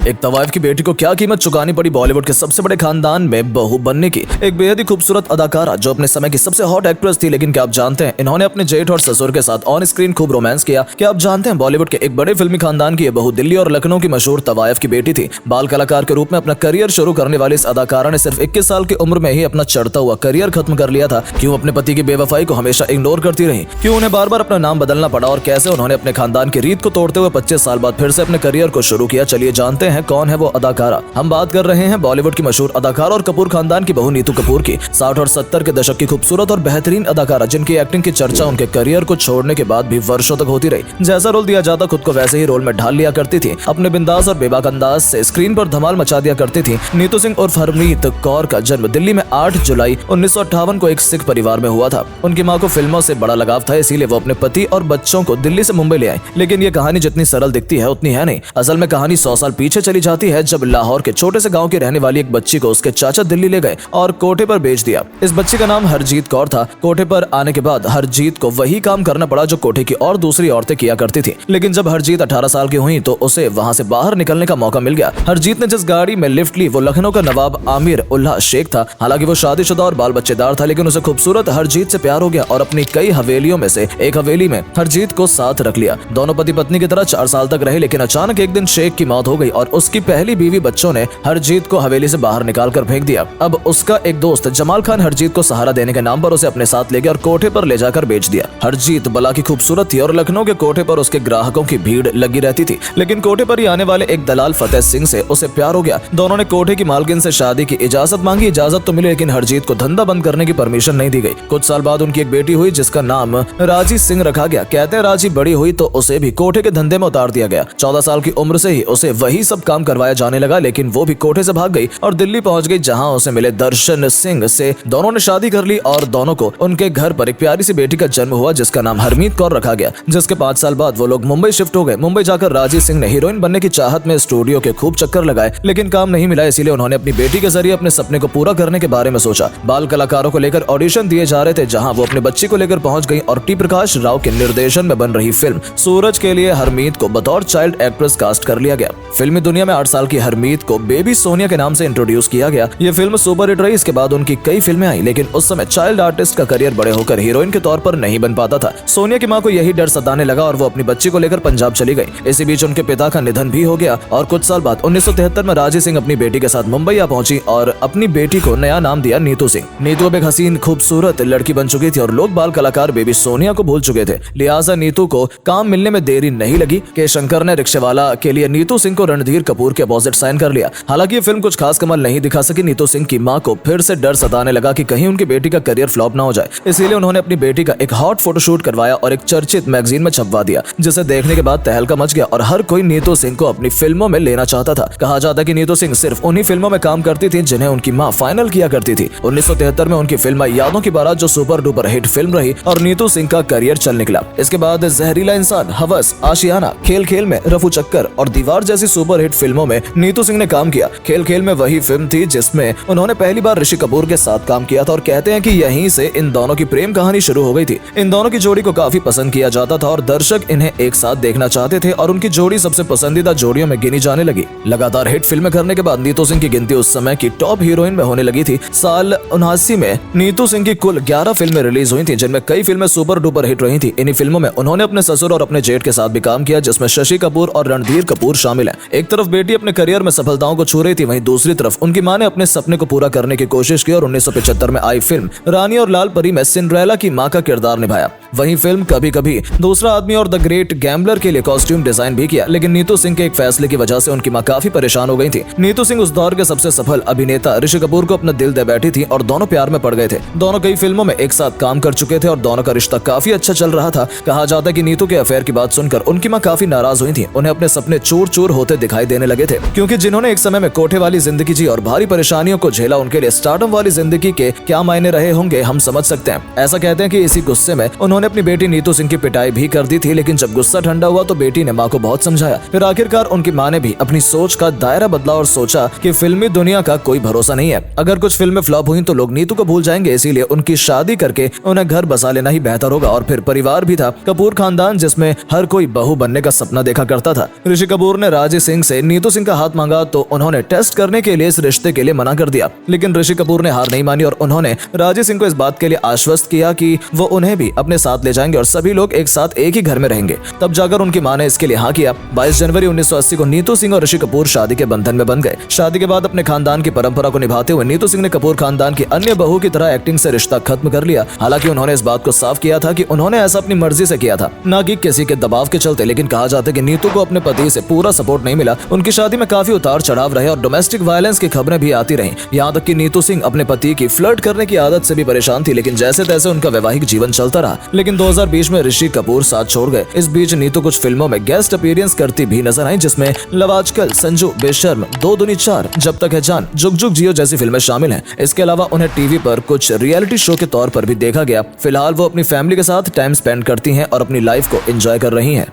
एक तवाइफ की बेटी को क्या कीमत चुकानी पड़ी बॉलीवुड के सबसे बड़े खानदान में बहू बनने की। एक बेहद ही खूबसूरत अदाकारा जो अपने समय की सबसे हॉट एक्ट्रेस थी, लेकिन क्या आप जानते हैं इन्होंने अपने जेठ और ससुर के साथ ऑन स्क्रीन खूब रोमांस किया। क्या आप जानते हैं बॉलीवुड के एक बड़े फिल्मी खानदान की ये बहू दिल्ली और लखनऊ की मशहूर तवाइफ की बेटी थी। बाल कलाकार के रूप में अपना करियर शुरू करने वाली इस अदाकारा ने सिर्फ 21 साल की उम्र में ही अपना चढ़ता हुआ करियर खत्म कर लिया था। क्यों अपने पति की बेवफाई को हमेशा इग्नोर करती रही, क्यों उन्हें बार बार अपना नाम बदलना पड़ा और कैसे उन्होंने अपने खानदान की रीत को तोड़ते हुए 25 साल बाद फिर से अपने करियर को शुरू किया। चलिए जानते हैं कौन है वो अदाकारा। हम बात कर रहे हैं बॉलीवुड की मशहूर अदाकारा और कपूर खानदान की बहू नीतू कपूर की। 60 और 70 के दशक की खूबसूरत और बेहतरीन अदाकारा जिनकी एक्टिंग की चर्चा उनके करियर को छोड़ने के बाद भी वर्षों तक होती रही। जैसा रोल दिया जाता खुद को वैसे ही रोल में ढाल लिया करती थी। अपने बिंदास और बेबाक अंदाज से स्क्रीन पर धमाल मचा दिया करती थी। नीतू सिंह उर्फ हरमीत कौर का जन्म दिल्ली में 8 जुलाई 1958 को एक सिख परिवार में हुआ था। उनकी मां को फिल्मों से बड़ा लगाव था, इसीलिए वो अपने पति और बच्चों को दिल्ली से मुंबई ले आए। लेकिन ये कहानी जितनी सरल दिखती है उतनी है नहीं। असल में कहानी 100 साल पीछे चली जाती है, जब लाहौर के छोटे से गांव की रहने वाली एक बच्ची को उसके चाचा दिल्ली ले गए और कोठे पर बेच दिया। इस बच्ची का नाम हरजीत कौर था। कोठे पर आने के बाद हरजीत को वही काम करना पड़ा जो कोठे की और दूसरी औरतें किया करती थी। लेकिन जब हरजीत 18 साल की हुई तो उसे वहां से बाहर निकलने का मौका मिल गया। हरजीत ने जिस गाड़ी में लिफ्ट ली वो लखनऊ का नवाब आमिर उल्लाह शेख था। हालांकि वो शादीशुदा और बाल बच्चेदार था, लेकिन उसे खूबसूरत हरजीत से प्यार हो गया और अपनी कई हवेलियों में से एक हवेली में हरजीत को साथ रख लिया। दोनों पति पत्नी की तरह 4 साल तक रहे, लेकिन अचानक एक दिन शेख की मौत हो गई और उसकी पहली बीवी बच्चों ने हरजीत को हवेली से बाहर निकाल कर फेंक दिया। अब उसका एक दोस्त जमाल खान हरजीत को सहारा देने के नाम पर उसे अपने साथ ले गया और कोठे पर ले जाकर बेच दिया। हरजीत बला की खूबसूरत थी और लखनऊ के कोठे पर उसके ग्राहकों की भीड़ लगी रहती थी, लेकिन कोठे पर ही आने वाले एक दलाल फतेह सिंह से उसे प्यार हो गया। दोनों ने कोठे की मालकिन से शादी की इजाजत मांगी। इजाजत तो मिली, लेकिन हरजीत को धंधा बंद करने की परमिशन नहीं दी गई। कुछ साल बाद उनकी एक बेटी हुई जिसका नाम राजी सिंह रखा गया। कहते हैं राजी बड़ी हुई तो उसे भी कोठे के धंधे में उतार दिया गया। 14 साल की उम्र से ही उसे वही सब काम करवाया जाने लगा, लेकिन वो भी कोठे से भाग गई और दिल्ली पहुंच गई, जहां उसे मिले दर्शन सिंह से। दोनों ने शादी कर ली और दोनों को उनके घर पर एक प्यारी सी बेटी का जन्म हुआ जिसका नाम हरमीत कौर रखा गया। जिसके 5 साल बाद वो लोग मुंबई शिफ्ट हो गए। मुंबई जाकर राजी सिंह ने हीरोइन बनने की चाहत में स्टूडियो के खूब चक्कर लगाए, लेकिन काम नहीं मिला। इसीलिए उन्होंने अपनी बेटी के जरिए अपने सपने को पूरा करने के बारे में सोचा। बाल कलाकारों को लेकर ऑडिशन दिए जा रहे थे, जहां वो अपने बच्ची को लेकर पहुंच गई और टी प्रकाश राव के निर्देशन में बन रही फिल्म सूरज के लिए हरमीत को बतौर चाइल्ड एक्ट्रेस कास्ट कर लिया गया। फिल्मी दुनिया में 8 साल की हरमीत को बेबी सोनिया के नाम से इंट्रोड्यूस किया गया। ये फिल्म सुपर हिट रही। इसके बाद उनकी कई फिल्में आई, लेकिन उस समय चाइल्ड आर्टिस्ट का करियर बड़े होकर हीरोइन के तौर पर नहीं बन पाता था। सोनिया की मां को यही डर सताने लगा और वो अपनी बच्ची को लेकर पंजाब चली गई। इसी बीच उनके पिता का निधन भी हो गया और कुछ साल बाद 1973 में राजी सिंह अपनी बेटी के साथ मुंबई आ पहुंची और अपनी बेटी को नया नाम दिया नीतू सिंह। नीतू अब एक हसीन खूबसूरत लड़की बन चुकी थी और लोग बाल कलाकार बेबी सोनिया को भूल चुके थे। लिहाजा नीतू को काम मिलने में देरी नहीं लगी कि शंकर ने रिक्शेवाला के लिए नीतू सिंह को रणधीर कपूर के अपोजिट साइन कर लिया। हालांकि ये फिल्म कुछ खास कमाल नहीं दिखा सकी। नीतू सिंह की मां को फिर से डर सताने लगा कि कहीं उनकी बेटी का करियर फ्लॉप ना हो जाए, इसीलिए उन्होंने अपनी बेटी का एक हॉट फोटोशूट करवाया और एक चर्चित मैगजीन में छपवा दिया, जिसे देखने के बाद तहलका मच गया और हर कोई नीतू सिंह को अपनी फिल्मों में लेना चाहता था। कहा जाता कि नीतू सिंह सिर्फ उन्हीं फिल्मों में काम करती थी जिन्हें उनकी मां फाइनल किया करती थी। 1973 में उनकी फिल्म यादों की बारात जो सुपर डुपर हिट फिल्म रही और नीतू सिंह का करियर चल निकला। इसके बाद जहरीला इंसान, हवस, आशियाना, खेल खेल में, रफू चक्कर और दीवार जैसी सुपर हिट फिल्मों में नीतू सिंह ने काम किया। खेल खेल में वही फिल्म थी जिसमें उन्होंने पहली बार ऋषि कपूर के साथ काम किया था और कहते हैं कि यहीं से इन दोनों की प्रेम कहानी शुरू हो गई थी। इन दोनों की जोड़ी को काफी पसंद किया जाता था और दर्शक इन्हें एक साथ देखना चाहते थे और उनकी जोड़ी सबसे पसंदीदा जोड़ियों में गिनी जाने लगी। लगातार हिट फिल्में करने के बाद नीतू सिंह की गिनती उस समय की टॉप हीरोइन में होने लगी थी। साल 79 में नीतू सिंह की कुल 11 फिल्में रिलीज हुई थी, जिनमें कई फिल्में सुपर डुपर हिट रही थी। इन्हीं फिल्मों में उन्होंने अपने ससुर और अपने जेठ के साथ भी काम किया, जिसमें शशि कपूर और रणधीर कपूर शामिल हैं। एक तरफ बेटी अपने करियर में सफलताओं को छू रही थी, वहीं दूसरी तरफ उनकी मां ने अपने सपने को पूरा करने की कोशिश की और 1975 में आई फिल्म रानी और लाल परी में सिंड्रेला की मां का किरदार निभाया। वहीं फिल्म कभी कभी दूसरा आदमी और द ग्रेट गैम्बलर के लिए कॉस्ट्यूम डिजाइन भी किया, लेकिन नीतू सिंह के एक फैसले की वजह से उनकी मां काफी परेशान हो गई थी। नीतू सिंह उस दौर के सबसे सफल अभिनेता ऋषि कपूर को अपना दिल दे बैठी थी और दोनों प्यार में पड़ गए थे। दोनों कई फिल्मों में एक साथ काम कर चुके थे और दोनों का रिश्ता काफी अच्छा चल रहा था। कहा जाता है कि नीतू के अफेयर की बात सुनकर उनकी मां काफी नाराज हुई थी। उन्हें अपने सपने चूर चूर होते दिखाई देने लगे थे, क्योंकि जिन्होंने एक समय में कोठे वाली जिंदगी जी और भारी परेशानियों को झेला, उनके लिए स्टारडम वाली जिंदगी के क्या मायने रहे होंगे हम समझ सकते हैं। ऐसा कहते हैं कि इसी गुस्से में उन्होंने अपनी बेटी नीतू सिंह की पिटाई भी कर दी थी, लेकिन जब गुस्सा ठंडा हुआ तो बेटी ने मां को बहुत समझाया। फिर आखिरकार उनकी मां ने भी अपनी सोच का दायरा बदला और सोचा कि फिल्मी दुनिया का कोई भरोसा नहीं है। अगर कुछ फिल्में फ्लॉप हुई तो लोग नीतू को भूल जाएंगे, इसीलिए उनकी शादी करके उन्हें घर बसा लेना ही बेहतर होगा। और फिर परिवार भी था, कपूर खानदान, जिसमें हर कोई बहू बनने का सपना देखा करता था। ऋषि कपूर ने राजी सिंह से नीतू सिंह का हाथ मांगा तो उन्होंने टेस्ट करने के लिए इस रिश्ते के लिए मना कर दिया, लेकिन ऋषि कपूर ने हार नहीं मानी और उन्होंने राजी सिंह को इस बात के लिए आश्वस्त किया कि वो उन्हें भी अपने साथ ले जाएंगे और सभी लोग एक साथ एक ही घर में रहेंगे। तब जाकर उनकी मां ने इसके लिए हाँ किया। 22 जनवरी 1980 को नीतू सिंह और ऋषि कपूर शादी के बंधन में बन गए। शादी के बाद अपने खानदान की परंपरा को निभाते हुए नीतू सिंह ने कपूर खानदान की अन्य बहू की तरह एक्टिंग से रिश्ता खत्म कर लिया। हालांकि उन्होंने इस बात को साफ किया था कि उन्होंने ऐसा अपनी मर्जी से किया था, न कि किसी के दबाव के चलते। लेकिन कहा जाता है कि नीतू को अपने पति से पूरा सपोर्ट नहीं मिला। उनकी शादी में काफी उतार चढ़ाव रहे और डोमेस्टिक वायलेंस की खबरें भी आती रहीं। यहाँ तक कि नीतू सिंह अपने पति की फ्लर्ट करने की आदत से भी परेशान थी, लेकिन जैसे तैसे उनका वैवाहिक जीवन चलता रहा। लेकिन 2020 में ऋषि कपूर साथ छोड़ गए। इस बीच नीतू कुछ फिल्मों में गेस्ट अपीयरेंस करती भी नजर आई, जिसमें लव आजकल, संजू, बेशर्म, 2 दूनी 4, जब तक है जान, जुग जुग जियो जैसी फिल्में शामिल हैं। इसके अलावा उन्हें टीवी पर कुछ रियलिटी शो के तौर पर भी देखा गया। फिलहाल वो अपनी फैमिली के साथ टाइम स्पेंड करती हैं और अपनी लाइफ को एंजॉय कर रही हैं।